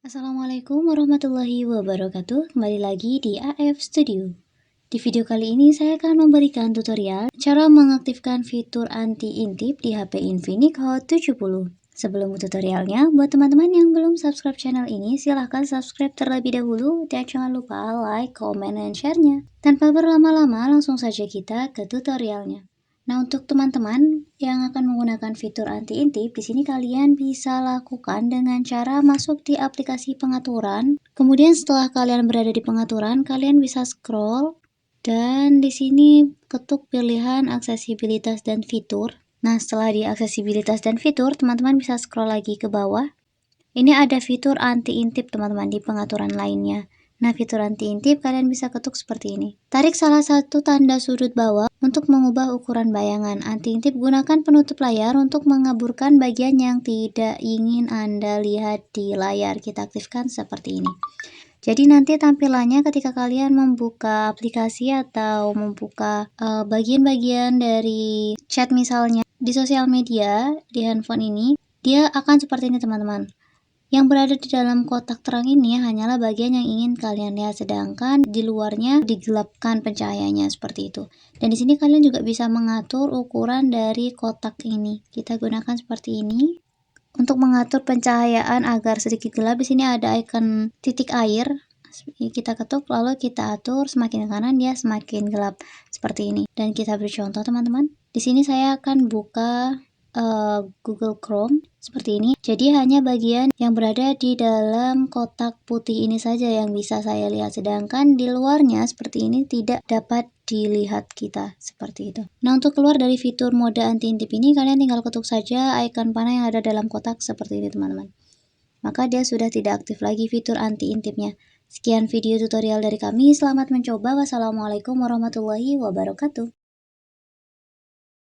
Assalamualaikum warahmatullahi wabarakatuh. Kembali lagi di AF Studio. Di video kali ini saya akan memberikan tutorial cara mengaktifkan fitur anti-intip di HP Infinix Hot 70. Sebelum tutorialnya, buat teman-teman yang belum subscribe channel ini, silahkan subscribe terlebih dahulu dan jangan lupa like, comment, dan share-nya. Tanpa berlama-lama, langsung saja kita ke tutorialnya. Nah, untuk teman-teman yang akan menggunakan fitur anti-intip, di sini kalian bisa lakukan dengan cara masuk di aplikasi pengaturan. Kemudian setelah kalian berada di pengaturan, kalian bisa scroll dan di sini ketuk pilihan aksesibilitas dan fitur. Nah, setelah di aksesibilitas dan fitur, teman-teman bisa scroll lagi ke bawah. Ini ada fitur anti-intip teman-teman di pengaturan lainnya. Nah, fitur anti-intip kalian bisa ketuk seperti ini. Tarik salah satu tanda sudut bawah untuk mengubah ukuran bayangan. Anti-intip gunakan penutup layar untuk mengaburkan bagian yang tidak ingin Anda lihat di layar. Kita aktifkan seperti ini. Jadi nanti tampilannya ketika kalian membuka aplikasi atau membuka bagian-bagian dari chat misalnya di sosial media di handphone ini, dia akan seperti ini teman-teman. Yang berada di dalam kotak terang ini hanyalah bagian yang ingin kalian lihat, sedangkan di luarnya digelapkan pencahayaannya seperti itu. Dan di sini kalian juga bisa mengatur ukuran dari kotak ini. Kita gunakan seperti ini. Untuk mengatur pencahayaan agar sedikit gelap, di sini ada icon titik air. Kita ketuk lalu kita atur semakin ke kanan dia semakin gelap seperti ini. Dan kita beri contoh teman-teman. Di sini saya akan buka Google Chrome seperti ini. Jadi hanya bagian yang berada di dalam kotak putih ini saja yang bisa saya lihat, sedangkan di luarnya seperti ini tidak dapat dilihat kita seperti itu. Nah, untuk keluar dari fitur mode anti-intip ini, kalian tinggal ketuk saja icon panah yang ada dalam kotak seperti ini teman-teman. Maka dia sudah tidak aktif lagi fitur anti-intipnya. Sekian video tutorial dari kami, selamat mencoba. Wassalamualaikum warahmatullahi wabarakatuh.